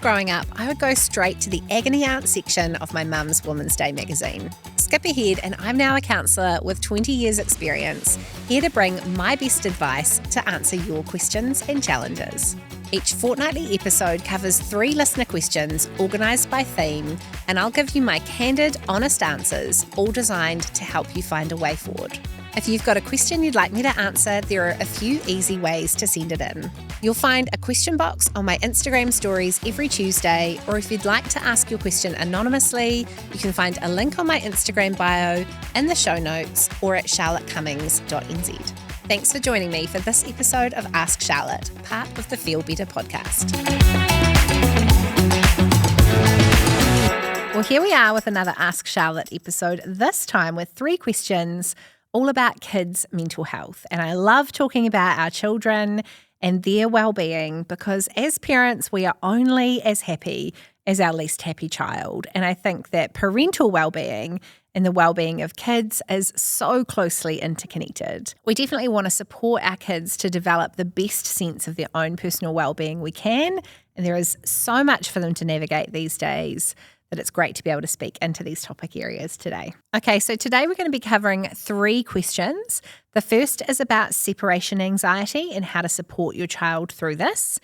growing up, I would go straight to the agony aunt section of my mum's Women's Day magazine. Skip ahead, and I'm now a counsellor with 20 years experience, here to bring my best advice to answer your questions and challenges. Each fortnightly episode covers 3 listener questions organised by theme, and I'll give you my candid, honest answers, all designed to help you find a way forward. If you've got a question you'd like me to answer, there are a few easy ways to send it in. You'll find a question box on my Instagram stories every Tuesday, or if you'd like to ask your question anonymously, you can find a link on my Instagram bio, in the show notes, or at charlottecummings.nz. Thanks for joining me for this episode of Ask Charlotte, part of the Feel Better podcast. Well, here we are with another Ask Charlotte episode, this time with 3 questions all about kids' mental health. And I love talking about our children and their well-being because as parents, we are only as happy as our least happy child. And I think that parental well-being and the well-being of kids is so closely interconnected. We definitely want to support our kids to develop the best sense of their own personal well-being we can. And there is so much for them to navigate these days that it's great to be able to speak into these topic areas today. Okay, so today we're going to be covering 3 questions. The first is about separation anxiety and how to support your child through this.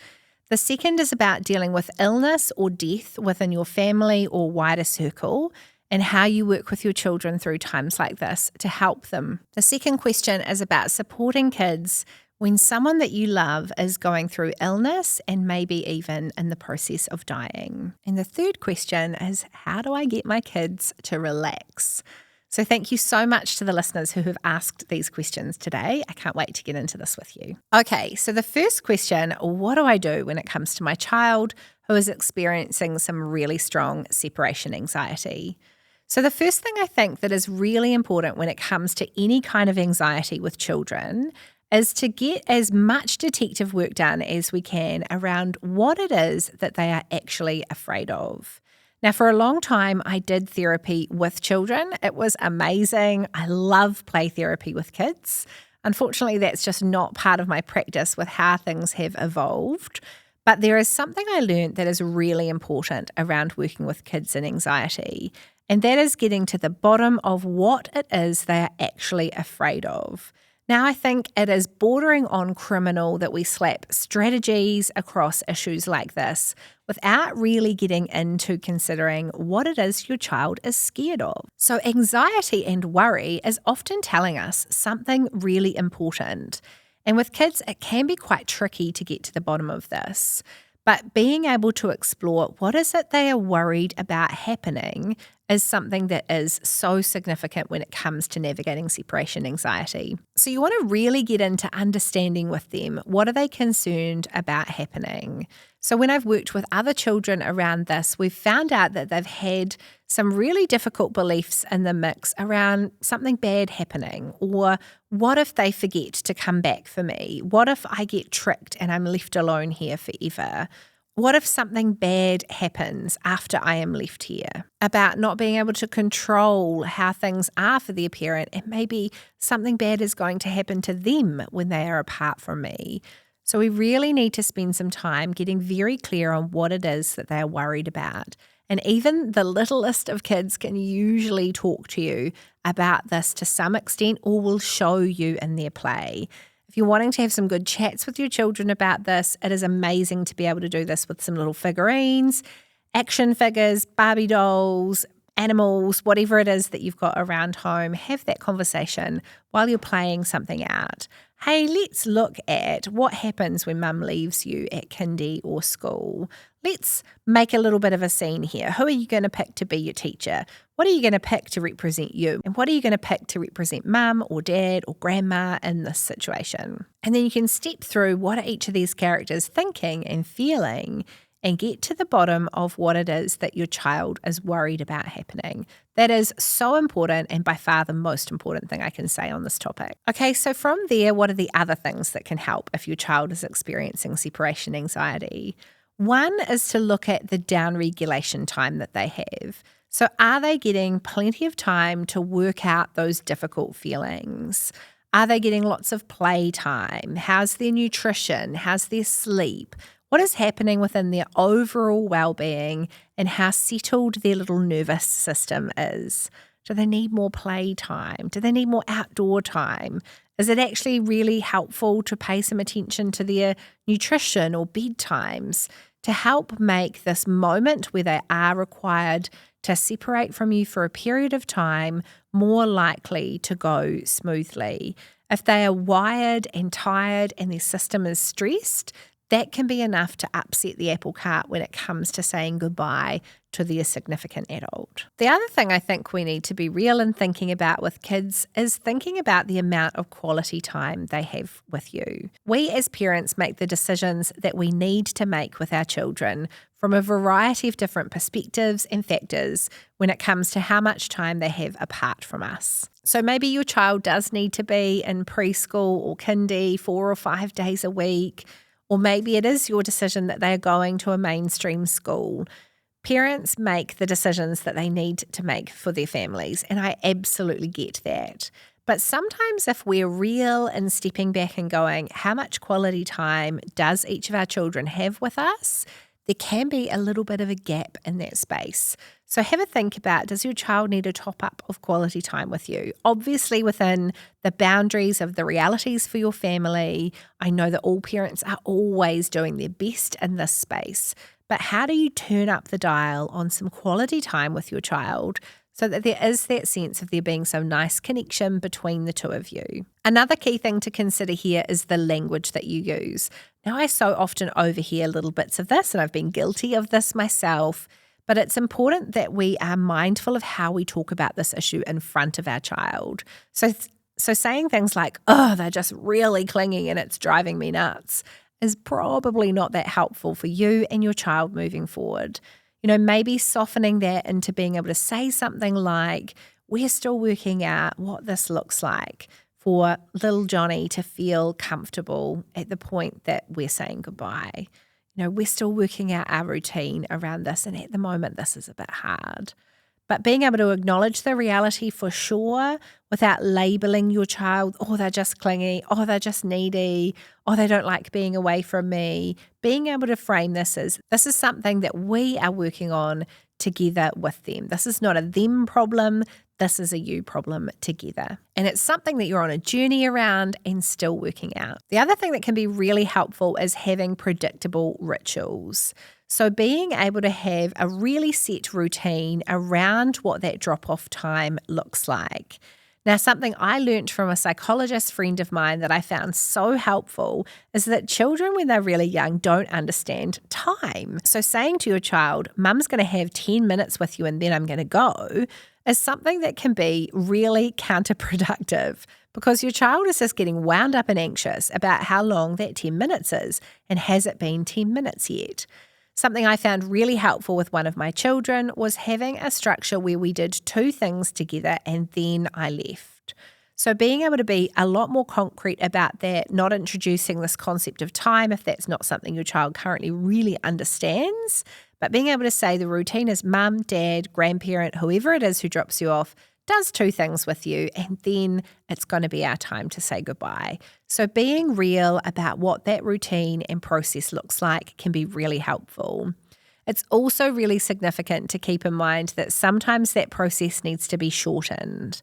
The second is about dealing with illness or death within your family or wider circle and how you work with your children through times like this to help them. The second question is about supporting kids when someone that you love is going through illness and maybe even in the process of dying. And the third question is, how do I get my kids to relax? So thank you so much to the listeners who have asked these questions today. I can't wait to get into this with you. Okay, so the first question, what do I do when it comes to my child who is experiencing some really strong separation anxiety? So the first thing I think that is really important when it comes to any kind of anxiety with children is to get as much detective work done as we can around what it is that they are actually afraid of. Now, for a long time, I did therapy with children. It was amazing. I love play therapy with kids. Unfortunately, that's just not part of my practice with how things have evolved. But there is something I learned that is really important around working with kids and anxiety, and that is getting to the bottom of what it is they are actually afraid of. Now, I think it is bordering on criminal that we slap strategies across issues like this without really getting into considering what it is your child is scared of. So anxiety and worry is often telling us something really important. And with kids, it can be quite tricky to get to the bottom of this. But being able to explore what is it they are worried about happening is something that is so significant when it comes to navigating separation anxiety. So you want to really get into understanding with them, what are they concerned about happening? So when I've worked with other children around this, we've found out that they've had some really difficult beliefs in the mix around something bad happening, or what if they forget to come back for me? What if I get tricked and I'm left alone here forever? What if something bad happens after I am left here? About not being able to control how things are for their parent, and maybe something bad is going to happen to them when they are apart from me. So we really need to spend some time getting very clear on what it is that they are worried about. And even the littlest of kids can usually talk to you about this to some extent, or will show you in their play. If you're wanting to have some good chats with your children about this, it is amazing to be able to do this with some little figurines, action figures, Barbie dolls, animals, whatever it is that you've got around home. Have that conversation while you're playing something out. Hey, let's look at what happens when mum leaves you at kindy or school. Let's make a little bit of a scene here. Who are you going to pick to be your teacher? What are you going to pick to represent you? And what are you going to pick to represent mum or dad or grandma in this situation? And then you can step through what are each of these characters thinking and feeling, and get to the bottom of what it is that your child is worried about happening. That is so important, and by far the most important thing I can say on this topic. Okay, so from there, what are the other things that can help if your child is experiencing separation anxiety? One is to look at the down-regulation time that they have. So are they getting plenty of time to work out those difficult feelings? Are they getting lots of play time? How's their nutrition? How's their sleep? what is happening within their overall well-being and how settled their little nervous system is. Do they need more play time? Do they need more outdoor time? Is it actually really helpful to pay some attention to their nutrition or bedtimes to help make this moment where they are required to separate from you for a period of time more likely to go smoothly? If they are wired and tired and their system is stressed, that can be enough to upset the apple cart when it comes to saying goodbye to their significant adult. The other thing I think we need to be real in thinking about with kids is thinking about the amount of quality time they have with you. We as parents make the decisions that we need to make with our children from a variety of different perspectives and factors when it comes to how much time they have apart from us. So maybe your child does need to be in preschool or kindy 4 or 5 days a week, or maybe it is your decision that they are going to a mainstream school. Parents make the decisions that they need to make for their families, and I absolutely get that. But sometimes if we're real in stepping back and going, how much quality time does each of our children have with us? There can be a little bit of a gap in that space. So have a think about, does your child need a top up of quality time with you? Obviously within the boundaries of the realities for your family. I know that all parents are always doing their best in this space, but how do you turn up the dial on some quality time with your child so that there is that sense of there being some nice connection between the two of you? Another key thing to consider here is the language that you use. Now, I so often overhear little bits of this, and I've been guilty of this myself, but it's important that we are mindful of how we talk about this issue in front of our child. So saying things like, oh, they're just really clingy and it's driving me nuts, is probably not that helpful for you and your child moving forward. You know, maybe softening that into being able to say something like, we're still working out what this looks like for little Johnny to feel comfortable at the point that we're saying goodbye. You know, we're still working out our routine around this, and at the moment this is a bit hard. But being able to acknowledge the reality for sure without labeling your child, oh, they're just clingy, oh, they're just needy, oh, they don't like being away from me. Being able to frame this as, this is something that we are working on together with them. This is not a them problem. This is a you problem together. And it's something that you're on a journey around and still working out. The other thing that can be really helpful is having predictable rituals. So being able to have a really set routine around what that drop-off time looks like. Now, something I learned from a psychologist friend of mine that I found so helpful is that children, when they're really young, don't understand time. So saying to your child, Mum's going to have 10 minutes with you and then I'm going to go, is something that can be really counterproductive because your child is just getting wound up and anxious about how long that 10 minutes is and has it been 10 minutes yet. Something I found really helpful with one of my children was having a structure where we did 2 things together and then I left. So being able to be a lot more concrete about that, not introducing this concept of time if that's not something your child currently really understands, but being able to say the routine is mum, dad, grandparent, whoever it is who drops you off, does 2 things with you, and then it's going to be our time to say goodbye. So being real about what that routine and process looks like can be really helpful. It's also really significant to keep in mind that sometimes that process needs to be shortened.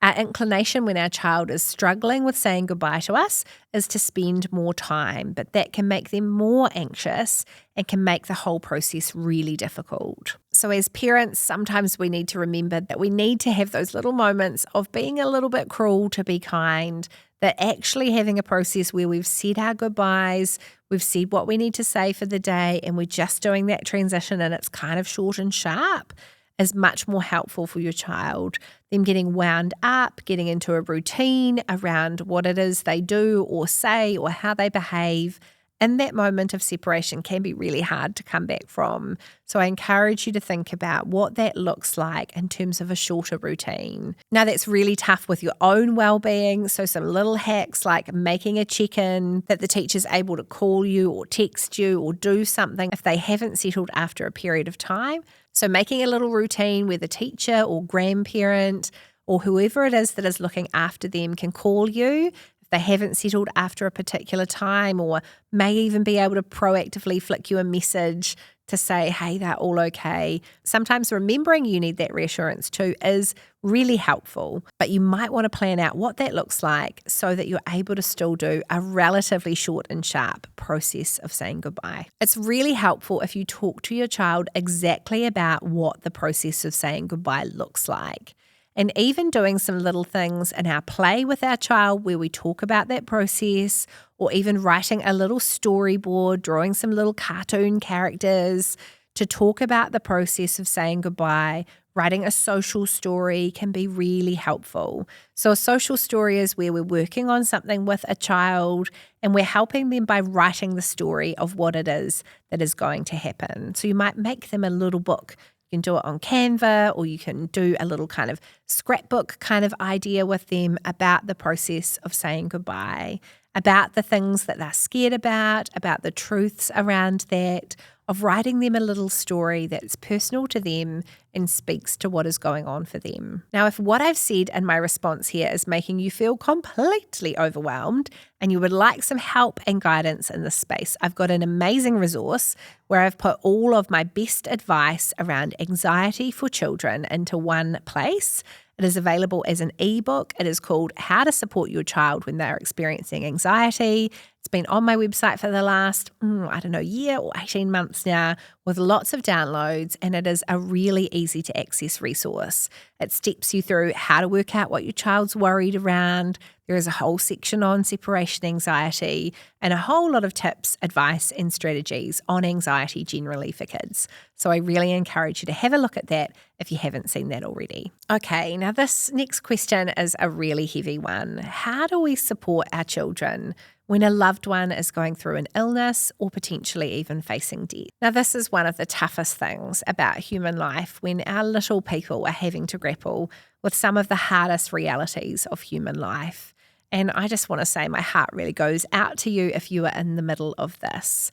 Our inclination when our child is struggling with saying goodbye to us is to spend more time, but that can make them more anxious and can make the whole process really difficult. So as parents, sometimes we need to remember that we need to have those little moments of being a little bit cruel to be kind, that actually having a process where we've said our goodbyes, we've said what we need to say for the day, and we're just doing that transition and it's kind of short and sharp, is much more helpful for your child. Them getting wound up, getting into a routine around what it is they do or say or how they behave in that moment of separation can be really hard to come back from. So I encourage you to think about what that looks like in terms of a shorter routine. Now that's really tough with your own well-being. So some little hacks like making a check-in that the teacher's able to call you or text you or do something if they haven't settled after a period of time. So making a little routine where the teacher or grandparent or whoever it is that is looking after them can call you if they haven't settled after a particular time, or may even be able to proactively flick you a message to say, hey, they're all okay. Sometimes remembering you need that reassurance too is really helpful, but you might want to plan out what that looks like so that you're able to still do a relatively short and sharp process of saying goodbye. It's really helpful if you talk to your child exactly about what the process of saying goodbye looks like. And even doing some little things in our play with our child where we talk about that process, or even writing a little storyboard, drawing some little cartoon characters to talk about the process of saying goodbye. Writing a social story can be really helpful. So a social story is where we're working on something with a child and we're helping them by writing the story of what it is that is going to happen. So you might make them a little book. You can do it on Canva, or you can do a little kind of scrapbook kind of idea with them about the process of saying goodbye, about the things that they're scared about the truths around that, of writing them a little story that's personal to them and speaks to what is going on for them. Now, if what I've said in my response here is making you feel completely overwhelmed and you would like some help and guidance in this space, I've got an amazing resource where I've put all of my best advice around anxiety for children into one place. It is available as an ebook. It is called How to Support Your Child When They're Experiencing Anxiety. It's been on my website for the last, year or 18 months now, with lots of downloads, and it is a really easy to access resource. It steps you through how to work out what your child's worried around. There is a whole section on separation anxiety and a whole lot of tips, advice, and strategies on anxiety generally for kids. So I really encourage you to have a look at that if you haven't seen that already. Okay, now this next question is a really heavy one. How do we support our children when a loved one is going through an illness or potentially even facing death? Now, this is one of the toughest things about human life when our little people are having to grapple with some of the hardest realities of human life. And I just want to say my heart really goes out to you if you are in the middle of this.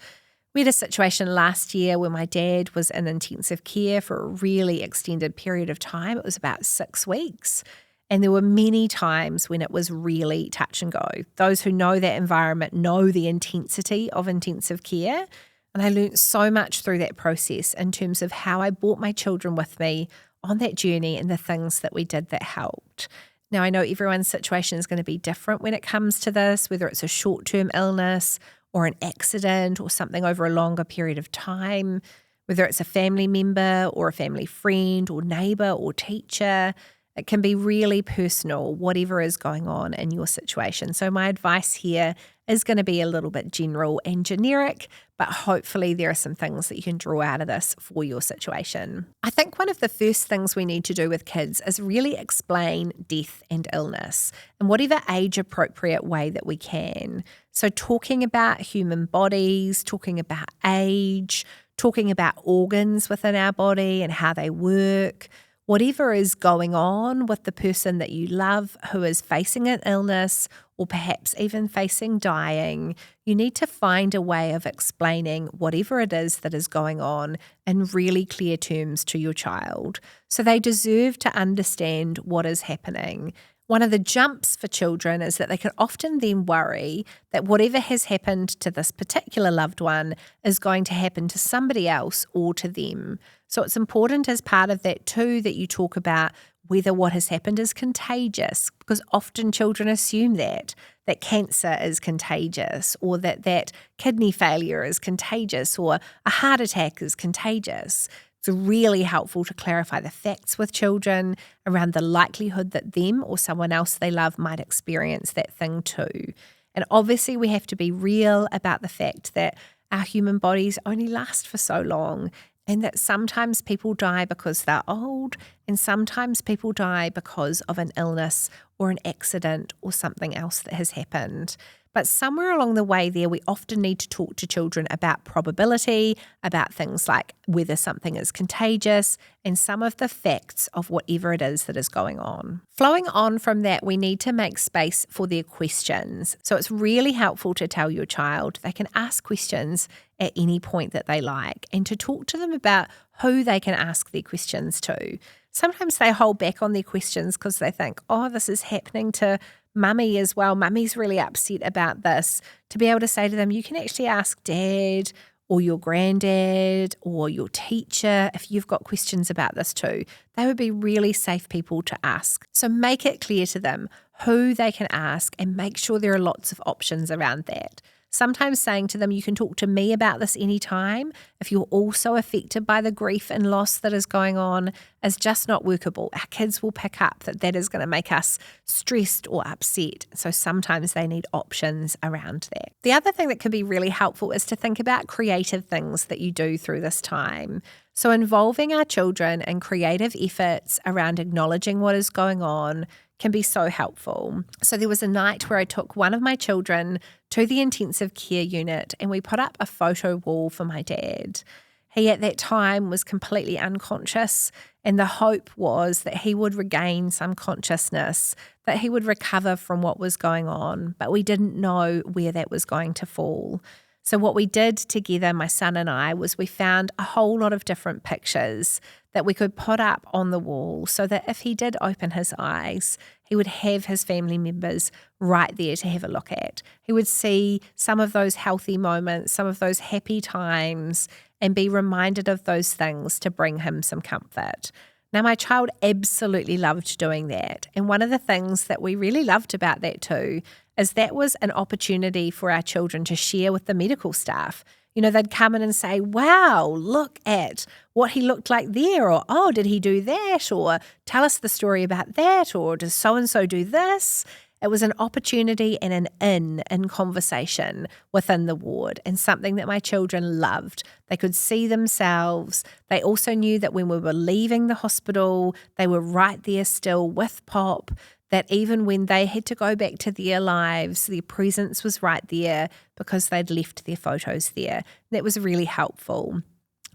We had a situation last year where my dad was in intensive care for a really extended period of time. It was about 6 weeks. And there were many times when it was really touch and go. Those who know that environment know the intensity of intensive care. And I learned so much through that process in terms of how I brought my children with me on that journey and the things that we did that helped. Now, I know everyone's situation is going to be different when it comes to this, whether it's a short-term illness or an accident or something over a longer period of time, whether it's a family member or a family friend or neighbour or teacher. It can be really personal, whatever is going on in your situation. So my advice here is going to be a little bit general and generic, but hopefully there are some things that you can draw out of this for your situation. I think one of the first things we need to do with kids is really explain death and illness in whatever age-appropriate way that we can. So talking about human bodies, talking about age, talking about organs within our body and how they work, whatever is going on with the person that you love who is facing an illness or perhaps even facing dying, you need to find a way of explaining whatever it is that is going on in really clear terms to your child. So they deserve to understand what is happening. One of the jumps for children is that they can often then worry that whatever has happened to this particular loved one is going to happen to somebody else or to them. So it's important as part of that too that you talk about whether what has happened is contagious, because often children assume that cancer is contagious, or that kidney failure is contagious, or a heart attack is contagious. It's really helpful to clarify the facts with children around the likelihood that them or someone else they love might experience that thing too. And obviously we have to be real about the fact that our human bodies only last for so long, and that sometimes people die because they're old, and sometimes people die because of an illness or an accident or something else that has happened. But somewhere along the way there, we often need to talk to children about probability, about things like whether something is contagious, and some of the facts of whatever it is that is going on. Flowing on from that, we need to make space for their questions. So it's really helpful to tell your child they can ask questions at any point that they like, and to talk to them about who they can ask their questions to. Sometimes they hold back on their questions because they think, oh, this is happening to mummy as well. Mummy's really upset about this. To be able to say to them, you can actually ask dad or your granddad or your teacher if you've got questions about this too. They would be really safe people to ask. So make it clear to them who they can ask and make sure there are lots of options around that. Sometimes saying to them, you can talk to me about this anytime if you're also affected by the grief and loss that is going on is just not workable. Our kids will pick up that is going to make us stressed or upset. So sometimes they need options around that. The other thing that can be really helpful is to think about creative things that you do through this time. So involving our children in creative efforts around acknowledging what is going on can be so helpful. So there was a night where I took one of my children to the intensive care unit and we put up a photo wall for my dad. He at that time was completely unconscious and the hope was that he would regain some consciousness, that he would recover from what was going on, but we didn't know where that was going to fall. So what we did together, my son and I, was we found a whole lot of different pictures that we could put up on the wall so that if he did open his eyes, he would have his family members right there to have a look at. He would see some of those healthy moments, some of those happy times, and be reminded of those things to bring him some comfort. Now, my child absolutely loved doing that. And one of the things that we really loved about that too is that was an opportunity for our children to share with the medical staff. You know, they'd come in and say, wow, look at what he looked like there, or, oh, did he do that? Or tell us the story about that, or does so-and-so do this? It was an opportunity and an in conversation within the ward and something that my children loved. They could see themselves. They also knew that when we were leaving the hospital, they were right there still with Pop, that even when they had to go back to their lives, their presence was right there because they'd left their photos there. That was really helpful.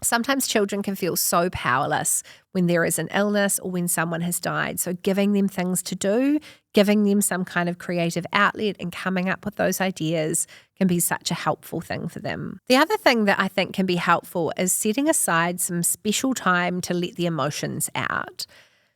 Sometimes children can feel so powerless when there is an illness or when someone has died. So giving them things to do, giving them some kind of creative outlet and coming up with those ideas can be such a helpful thing for them. The other thing that I think can be helpful is setting aside some special time to let the emotions out.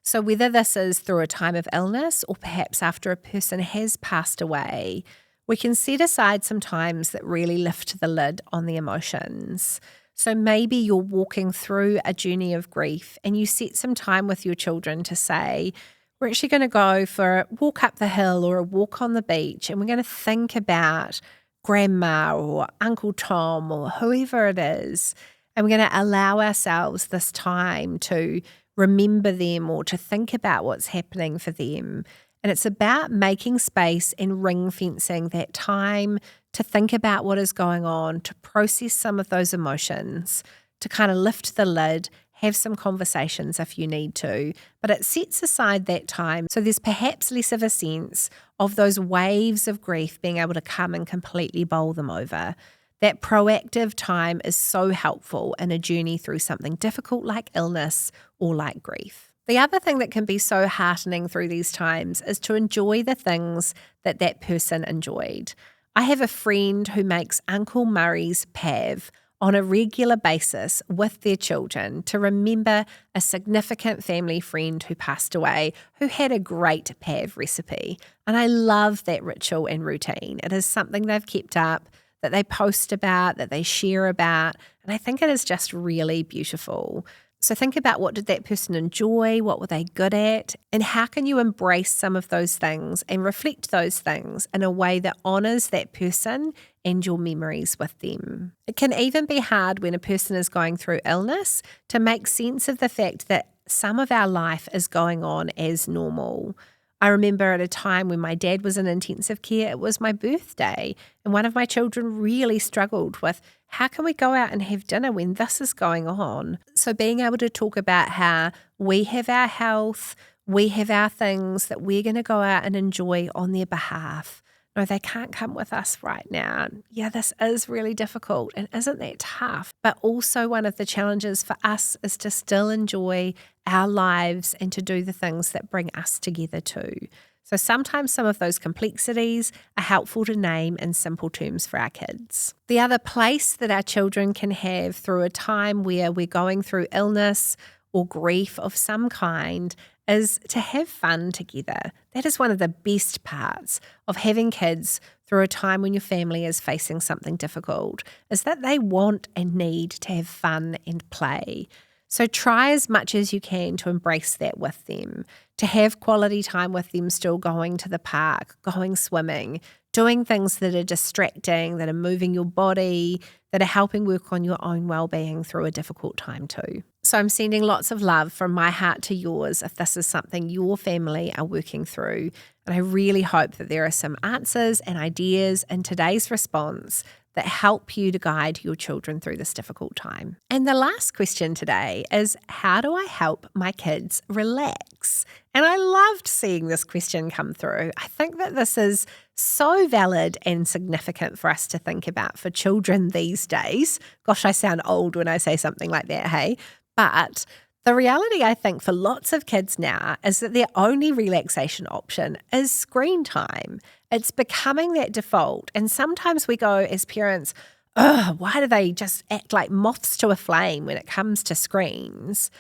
So whether this is through a time of illness or perhaps after a person has passed away, we can set aside some times that really lift the lid on the emotions. So maybe you're walking through a journey of grief and you set some time with your children to say, we're actually going to go for a walk up the hill or a walk on the beach and we're going to think about grandma or Uncle Tom or whoever it is. And we're going to allow ourselves this time to remember them or to think about what's happening for them. And it's about making space and ring fencing that time to think about what is going on, to process some of those emotions, to kind of lift the lid, have some conversations if you need to. But it sets aside that time so there's perhaps less of a sense of those waves of grief being able to come and completely bowl them over. That proactive time is so helpful in a journey through something difficult like illness or like grief. The other thing that can be so heartening through these times is to enjoy the things that that person enjoyed. I have a friend who makes Uncle Murray's pav on a regular basis with their children to remember a significant family friend who passed away who had a great pav recipe. And I love that ritual and routine. It is something they've kept up, that they post about, that they share about, and I think it is just really beautiful. So think about, what did that person enjoy? What were they good at? And how can you embrace some of those things and reflect those things in a way that honours that person and your memories with them? It can even be hard when a person is going through illness to make sense of the fact that some of our life is going on as normal. I remember at a time when my dad was in intensive care, it was my birthday, and one of my children really struggled with, how can we go out and have dinner when this is going on? So being able to talk about how we have our health, we have our things that we're going to go out and enjoy on their behalf. No, they can't come with us right now. Yeah, this is really difficult, and isn't that tough? But also one of the challenges for us is to still enjoy our lives and to do the things that bring us together too. So sometimes some of those complexities are helpful to name in simple terms for our kids. The other place that our children can have through a time where we're going through illness or grief of some kind is to have fun together. That is one of the best parts of having kids through a time when your family is facing something difficult, is that they want and need to have fun and play. So try as much as you can to embrace that with them, to have quality time with them, still going to the park, going swimming, doing things that are distracting, that are moving your body, that are helping work on your own well-being through a difficult time too. So I'm sending lots of love from my heart to yours if this is something your family are working through. And I really hope that there are some answers and ideas in today's response that help you to guide your children through this difficult time. And the last question today is, how do I help my kids relax? And I loved seeing this question come through. I think that this is so valid and significant for us to think about for children these days. Gosh, I sound old when I say something like that, hey? But the reality, I think, for lots of kids now is that their only relaxation option is screen time. It's becoming that default. And sometimes we go as parents, why do they just act like moths to a flame when it comes to screens?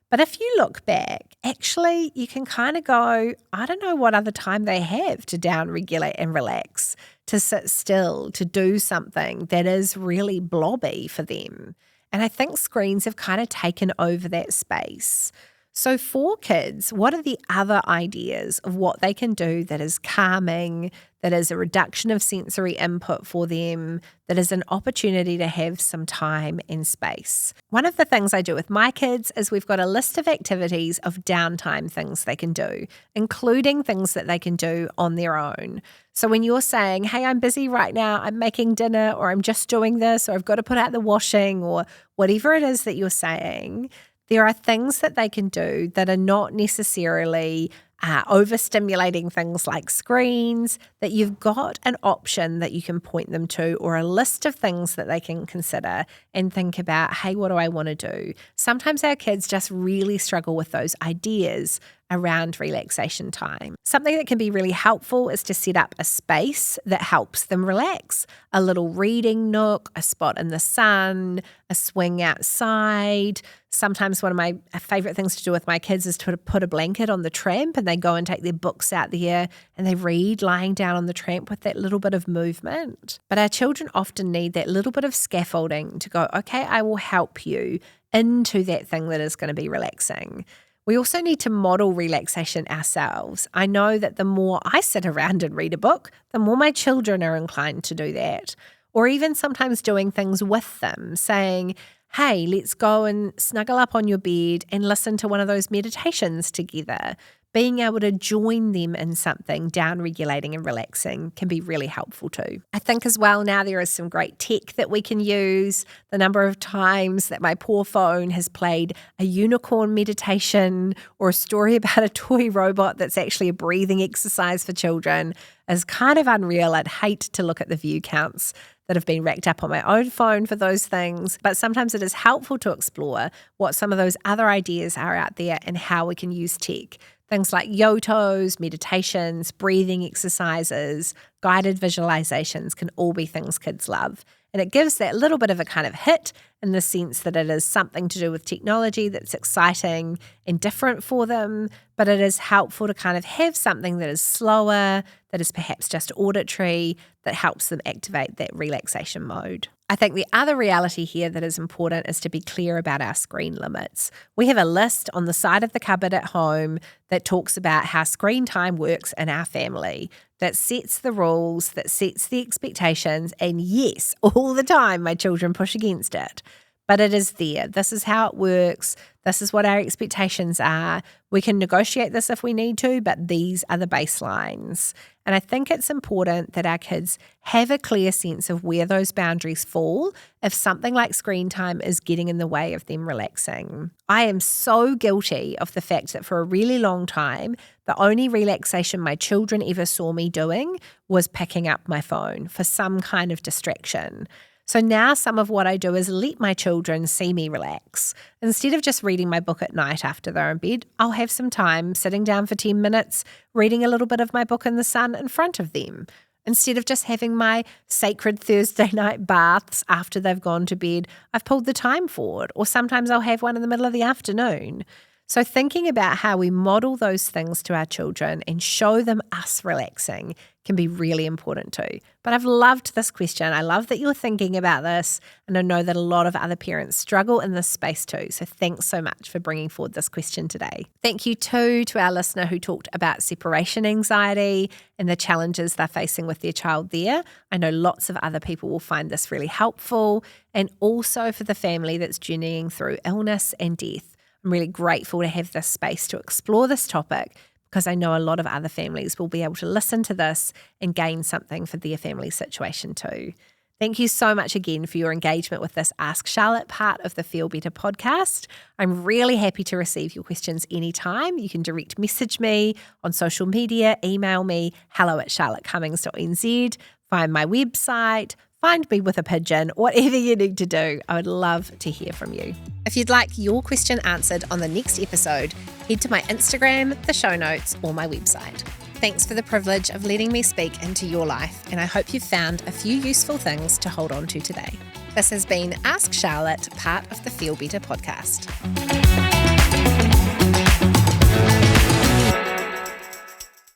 But if you look back, actually, you can kind of go, I don't know what other time they have to down-regulate and relax, to sit still, to do something that is really blobby for them. And I think screens have kind of taken over that space. So for kids, what are the other ideas of what they can do that is calming, that is a reduction of sensory input for them, that is an opportunity to have some time and space? One of the things I do with my kids is we've got a list of activities of downtime things they can do, including things that they can do on their own. So when you're saying, hey, I'm busy right now, I'm making dinner, or I'm just doing this, or I've got to put out the washing, or whatever it is that you're saying, there are things that they can do that are not necessarily overstimulating things like screens, that you've got an option that you can point them to, or a list of things that they can consider and think about, hey, what do I want to do? Sometimes our kids just really struggle with those ideas around relaxation time. Something that can be really helpful is to set up a space that helps them relax. A little reading nook, a spot in the sun, a swing outside. Sometimes one of my favorite things to do with my kids is to put a blanket on the tramp, and they go and take their books out there and they read lying down on the tramp with that little bit of movement. But our children often need that little bit of scaffolding to go, okay, I will help you into that thing that is going to be relaxing. We also need to model relaxation ourselves. I know that the more I sit around and read a book, the more my children are inclined to do that. Or even sometimes doing things with them, saying, hey, let's go and snuggle up on your bed and listen to one of those meditations together. Being able to join them in something down-regulating and relaxing can be really helpful too. I think as well now there is some great tech that we can use. The number of times that my poor phone has played a unicorn meditation or a story about a toy robot that's actually a breathing exercise for children is kind of unreal. I'd hate to look at the view counts that have been racked up on my own phone for those things. But sometimes it is helpful to explore what some of those other ideas are out there and how we can use tech. Things like yotos, meditations, breathing exercises, guided visualizations can all be things kids love. And it gives that little bit of a kind of hit in the sense that it is something to do with technology that's exciting and different for them, but it is helpful to kind of have something that is slower, that is perhaps just auditory, that helps them activate that relaxation mode. I think the other reality here that is important is to be clear about our screen limits. We have a list on the side of the cupboard at home that talks about how screen time works in our family, that sets the rules, that sets the expectations, and yes, all the time my children push against it. But it is there. This is how it works. This is what our expectations are. We can negotiate this if we need to, but these are the baselines. And I think it's important that our kids have a clear sense of where those boundaries fall if something like screen time is getting in the way of them relaxing. I am so guilty of the fact that for a really long time, the only relaxation my children ever saw me doing was picking up my phone for some kind of distraction. So now some of what I do is let my children see me relax. Instead of just reading my book at night after they're in bed, I'll have some time sitting down for 10 minutes, reading a little bit of my book in the sun in front of them. Instead of just having my sacred Thursday night baths after they've gone to bed, I've pulled the time forward, or sometimes I'll have one in the middle of the afternoon. So thinking about how we model those things to our children and show them us relaxing can be really important too. But I've loved this question. I love that you're thinking about this, and I know that a lot of other parents struggle in this space too. So thanks so much for bringing forward this question today. Thank you too to our listener who talked about separation anxiety and the challenges they're facing with their child there. I know lots of other people will find this really helpful, and also for the family that's journeying through illness and death. I'm really grateful to have this space to explore this topic, because I know a lot of other families will be able to listen to this and gain something for their family situation too. Thank you so much again for your engagement with this Ask Charlotte part of the Feel Better podcast. I'm really happy to receive your questions anytime. You can direct message me on social media, email me, hello@charlottecummings.nz, find my website, find me with a pigeon, whatever you need to do. I would love to hear from you. If you'd like your question answered on the next episode, head to my Instagram, the show notes, or my website. Thanks for the privilege of letting me speak into your life, and I hope you've found a few useful things to hold on to today. This has been Ask Charlotte, part of the Feel Better podcast.